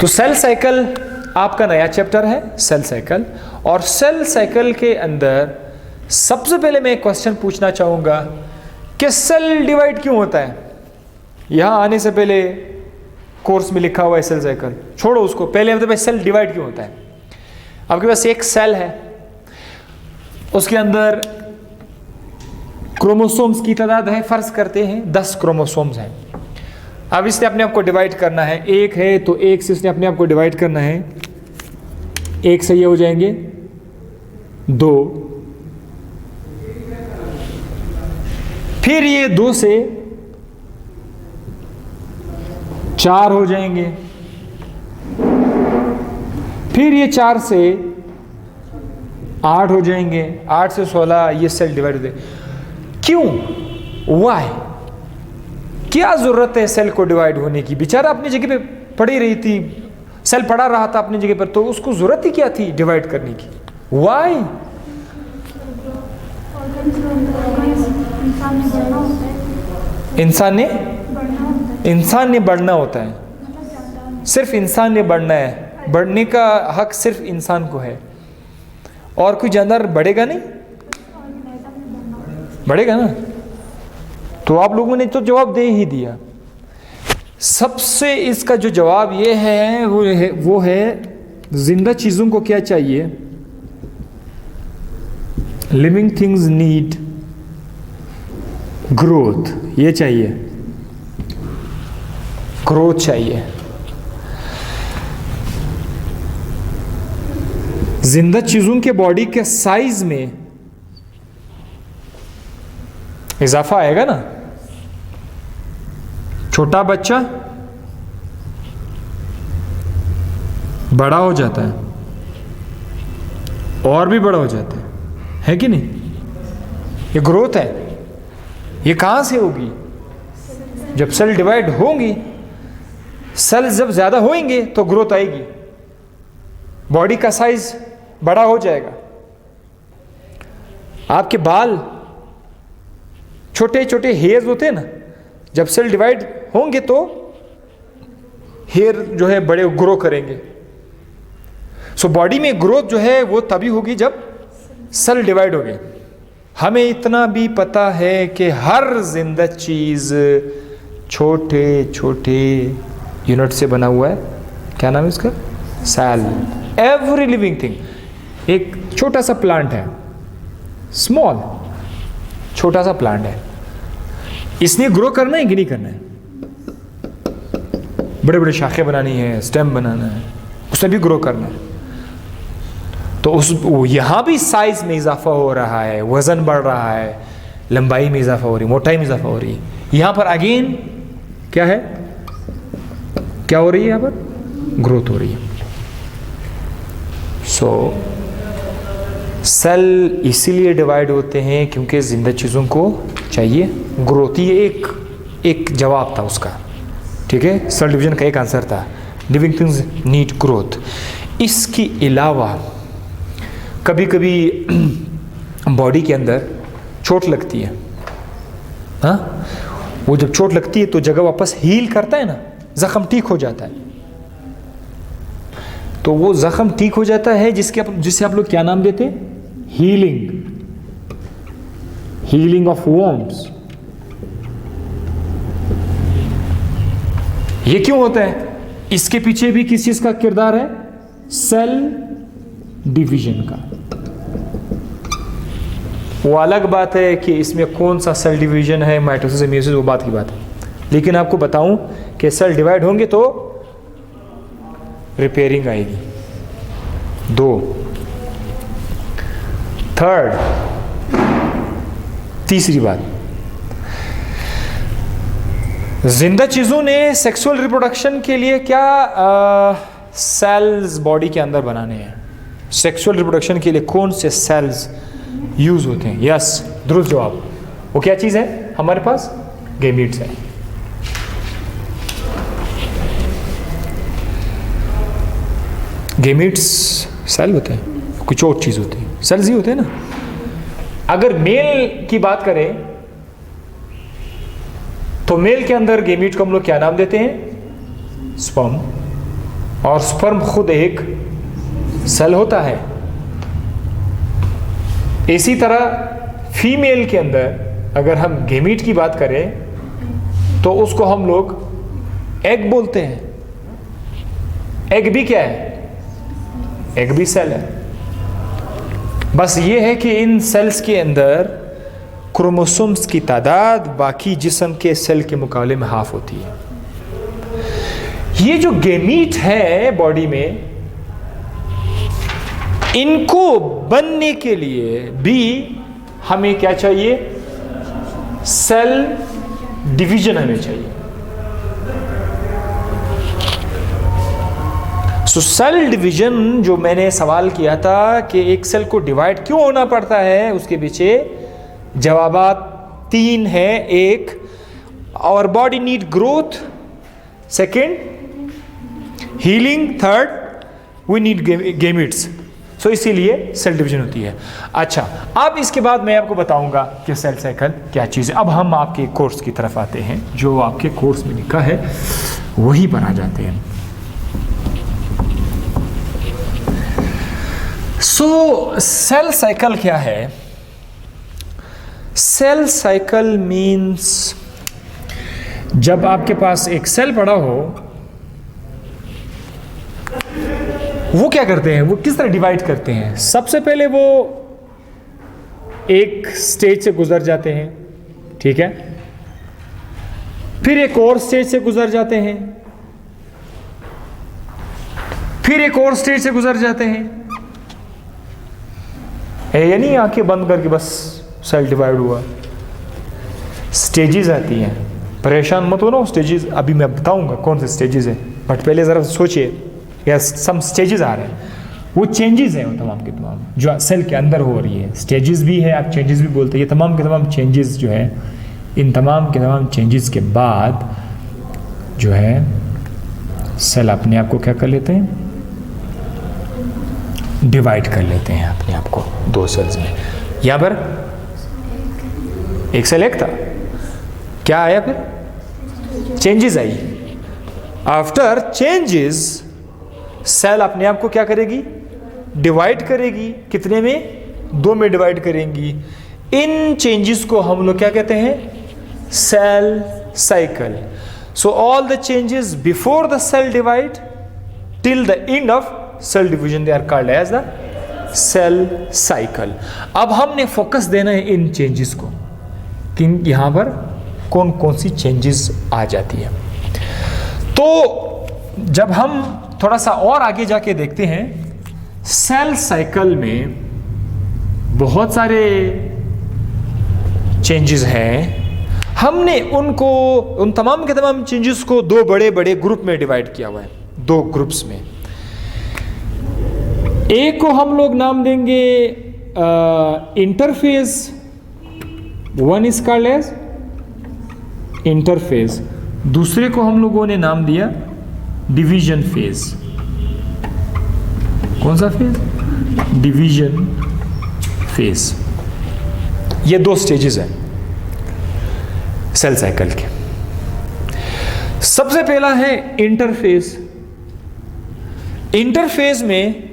तो cell cycle आपका नया चैप्टर है, सेल साइकिल। और सेल साइकिल के अंदर सबसे पहले मैं एक क्वेश्चन पूछना चाहूँगा कि सेल डिवाइड क्यों होता है। यहाँ आने से पहले कोर्स में लिखा हुआ है सेल साइकिल, छोड़ो उसको, पहले मतलब सेल डिवाइड क्यों होता है। आपके पास एक सेल है, उसके अंदर क्रोमोसोम्स की तादाद है, फर्ज करते हैं 10 क्रोमोसोम्स हैं। अब इसने अपने आप को डिवाइड करना है, एक है तो एक से इसने अपने आप को डिवाइड करना है, एक से ये हो जाएंगे 2, फिर ये 2 से 4 हो जाएंगे, फिर ये 4 से 8 हो जाएंगे, 8 से 16, ये सेल डिवाइड होते। क्यों, वाई, क्या जरूरत है सेल को डिवाइड होने की। बेचारा अपनी जगह पे पड़ी रही थी, सेल पड़ा रहा था अपनी जगह पर, तो उसको जरूरत ही क्या थी डिवाइड करने की। वाई, इंसान ने बढ़ना होता है, सिर्फ इंसान ने बढ़ना है, बढ़ने का हक सिर्फ इंसान को है, और कोई जानवर बढ़ेगा नहीं, बढ़ेगा ना। तो आप लोगों ने तो जवाब दे ही दिया। सबसे इसका जो जवाब ये है वो है जिंदा चीजों को क्या चाहिए, लिविंग थिंग्स नीड ग्रोथ, ये चाहिए, ग्रोथ चाहिए। जिंदा चीजों के बॉडी के साइज में इजाफा आएगा ना। छोटा बच्चा बड़ा हो जाता है और भी बड़ा हो जाता है कि नहीं, ये ग्रोथ है। ये कहां से होगी, जब सेल डिवाइड होंगी, सेल जब ज्यादा होंगे तो ग्रोथ आएगी, बॉडी का साइज बड़ा हो जाएगा। आपके बाल छोटे छोटे हेयर्स होते हैं ना, जब सेल डिवाइड होंगे तो हेयर जो है बड़े ग्रो करेंगे। सो बॉडी में ग्रोथ जो है वो तभी होगी जब सेल डिवाइड होंगे। हमें इतना भी पता है कि हर जिंदा चीज छोटे छोटे यूनिट से बना हुआ है। क्या नाम है इसका, सेल। एवरी लिविंग थिंग, एक छोटा सा प्लांट है, स्मॉल छोटा सा प्लांट है, इसने ग्रो करना है कि नहीं करना है, बड़े बड़े शाखें बनानी है, स्टेम बनाना है, उसने भी ग्रो करना है। तो यहां भी साइज में इजाफा हो रहा है, वजन बढ़ रहा है, लंबाई में इजाफा हो रही है, मोटाई में इजाफा हो रही है। यहां पर अगेन क्या है, क्या हो रही है, यहां पर ग्रोथ हो रही है। सो सेल इसीलिए डिवाइड होते हैं क्योंकि जिंदा चीज़ों को चाहिए ग्रोथ। ये एक जवाब था उसका, ठीक है, सेल डिवीजन का एक आंसर था, लिविंग थिंग्स नीड ग्रोथ। इसके अलावा कभी कभी बॉडी के अंदर चोट लगती है, हाँ, वो जब चोट लगती है तो जगह वापस हील करता है ना, जख्म ठीक हो जाता है। तो वो जख्म ठीक हो जाता है जिससे आप लोग क्या नाम देते हैं, हीलिंग ऑफ वॉर्म्स। ये क्यों होता है, इसके पीछे भी किस चीज का किरदार है, सेल डिवीजन का। वो अलग बात है कि इसमें कौन सा सेल डिवीजन है, माइटोसिस मियोसिस, वो बात की बात है। लेकिन आपको बताऊं कि सेल डिवाइड होंगे तो रिपेयरिंग आएगी। 2, थर्ड, तीसरी बात, जिंदा चीजों ने सेक्सुअल रिप्रोडक्शन के लिए क्या सेल्स बॉडी के अंदर बनाने हैं। सेक्सुअल रिप्रोडक्शन के लिए कौन से सेल्स यूज होते हैं, यस, दुरुस्त जवाब। वो क्या चीज है हमारे पास, गैमीट्स है। गैमीट्स सेल होते हैं, कुछ और चीज होती है, सेल्स ही होते हैं ना। अगर मेल की बात करें तो मेल के अंदर गैमीट को हम लोग क्या नाम देते हैं, स्पर्म। और स्पर्म खुद एक सेल होता है। इसी तरह फीमेल के अंदर अगर हम गेमीट की बात करें तो उसको हम लोग एग बोलते हैं। एग भी क्या है? एग भी सेल है। बस ये है कि इन सेल्स के अंदर क्रोमोसोम्स की तादाद बाकी जिस्म के सेल के मुकाबले में हाफ होती है। ये जो गेमीट है बॉडी में, इनको बनने के लिए भी हमें क्या चाहिए? सेल डिवीजन हमें चाहिए। सो सेल डिवीजन जो मैंने सवाल किया था कि एक सेल को डिवाइड क्यों होना पड़ता है, उसके पीछे जवाबात 3 है। एक, our body need growth, second healing, third we need gametes. So इसीलिए सेल डिवीजन होती है। अच्छा, अब इसके बाद मैं आपको बताऊंगा कि सेल साइकिल क्या चीज़ है। अब हम आपके कोर्स की तरफ आते हैं, जो आपके कोर्स में लिखा है वहीं पर आ जाते हैं। सो सेल साइकिल क्या है? सेल साइकिल मीन्स जब आपके पास एक सेल पड़ा हो, वो क्या करते हैं, वो किस तरह डिवाइड करते हैं? सबसे पहले वो एक स्टेज से गुजर जाते हैं, ठीक है, फिर एक और स्टेज से गुजर जाते हैं, फिर एक और स्टेज से गुजर जाते हैं। ये नहीं आंखें बंद करके बस सेल डिवाइड हुआ। स्टेजेस आती हैं, परेशान मत हो ना। स्टेजेस अभी मैं बताऊंगा कौन से स्टेजेस है, बट पहले जरा सोचिए, या सम स्टेजेस आ रहे हैं, वो चेंजेस हैं, वो तमाम के तमाम जो सेल के अंदर हो रही है। स्टेजेस भी है, आप चेंजेस भी बोलते हैं। ये तमाम के तमाम चेंजेस जो है, इन तमाम के तमाम चेंजेस के बाद जो है सेल अपने आप को क्या कर लेते हैं? डिवाइड कर लेते हैं अपने आप को 2 सेल्स में। यहाँ पर एक सेल एक था, क्या आया? फिर चेंजेस आई। आफ्टर चेंजेस सेल अपने आप को क्या करेगी? डिवाइड करेगी। कितने में? 2 में डिवाइड करेंगी। इन चेंजेस को हम लोग क्या कहते हैं? Cell cycle. So all the changes before the cell divide till the end of cell division, they are called as the cell cycle. अब हमने फोकस देना है इन चेंजेस को कि यहां पर कौन कौन सी चेंजेस आ जाती है। तो जब हम थोड़ा सा और आगे जाके देखते हैं, सेल साइकिल में बहुत सारे चेंजेस हैं। हमने उनको, उन तमाम के तमाम चेंजेस को 2 बड़े बड़े ग्रुप में डिवाइड किया हुआ है, 2 ग्रुप्स में। एक को हम लोग नाम देंगे interphase, one is called as interphase. दूसरे को हम लोगों ने नाम दिया डिवीजन फेज। कौन सा फेज? Division phase. ये 2 स्टेजेस हैं सेल साइकिल के। सबसे पहला है इंटरफेज। इंटरफेज में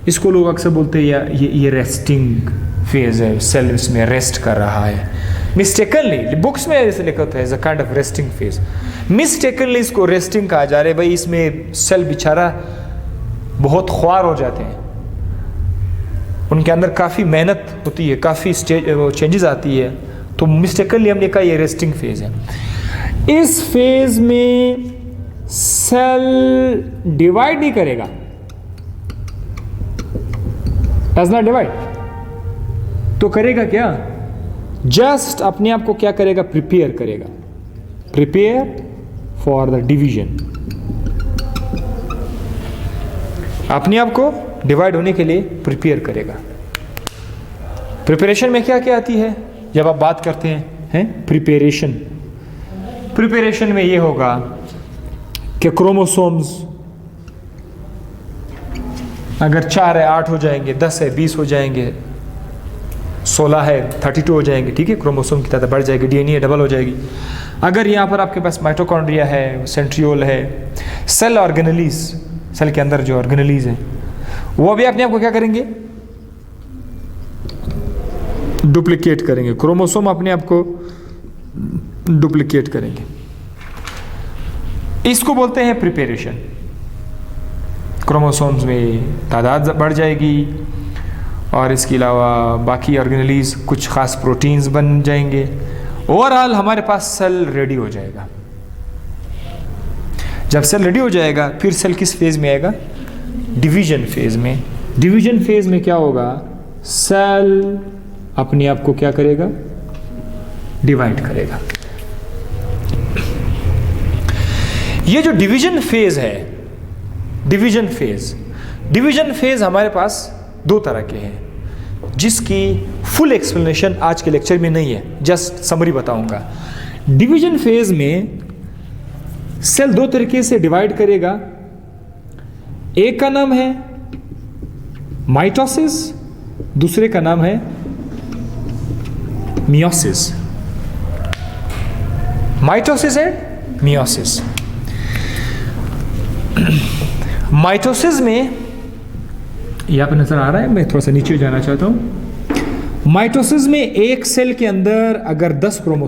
इसको लोग अक्सर बोलते हैं ये रेस्टिंग फेज है, सेल इसमें रेस्ट कर रहा है। मिस्टेकनली बुक्स में ऐसे लिखा होता है as a kind of resting phase. Mistakenly इसको रेस्टिंग कहा जा रहा है। भाई इसमें सेल बेचारा बहुत ख्वार हो जाते हैं, उनके अंदर काफ़ी मेहनत होती है, काफ़ी चेंजेस आती है, तो मिस्टेकनली हमने कहा ये रेस्टिंग फेज है। इस फेज में सेल डिवाइड नहीं करेगा, डज नॉट डिवाइड। तो करेगा क्या? जस्ट अपने आप को क्या करेगा? प्रिपेयर करेगा। Prepare for the division. अपने आप को डिवाइड होने के लिए प्रिपेयर करेगा। प्रिपरेशन में क्या क्या आती है जब आप बात करते हैं प्रिपरेशन? प्रिपरेशन में ये होगा कि क्रोमोसोम्स अगर 4 है 8 हो जाएंगे, 10 है 20 हो जाएंगे, 16 है 32 हो जाएंगे, ठीक है, क्रोमोसोम की तादाद बढ़ जाएगी, डीएनए डबल हो जाएगी। अगर यहाँ पर आपके पास माइटोकॉन्ड्रिया है, सेंट्रियोल है, सेल ऑर्गेनेलीज, सेल के अंदर जो ऑर्गेनेलीज है वो भी अपने आप को क्या करेंगे, डुप्लीकेट करेंगे, क्रोमोसोम अपने आप को डुप्लीकेट करेंगे। इसको बोलते हैं प्रिपरेशन। क्रोमोसोम्स में तादाद बढ़ जाएगी और इसके अलावा बाकी ऑर्गेनेलीज कुछ खास प्रोटीन्स बन जाएंगे। ओवरऑल हमारे पास सेल रेडी हो जाएगा। जब सेल रेडी हो जाएगा फिर सेल किस फेज में आएगा, डिवीजन फेज में। डिवीजन फेज में क्या होगा, सेल अपने आप को क्या करेगा, डिवाइड करेगा। ये जो डिवीजन फेज है, डिवीजन फेज हमारे पास दो तरह के हैं जिसकी फुल एक्सप्लेनेशन आज के लेक्चर में नहीं है, जस्ट समरी बताऊंगा। डिवीजन फेज में सेल दो तरीके से डिवाइड करेगा। एक का नाम है माइटोसिस, दूसरे का नाम है meiosis. Mitosis and meiosis. Mitosis में यहां पर नजर आ रहा है, मैं थोड़ा सा नीचे जाना चाहता हूं। माइटोसिस में एक सेल के अंदर अगर 10 क्रोमोसोम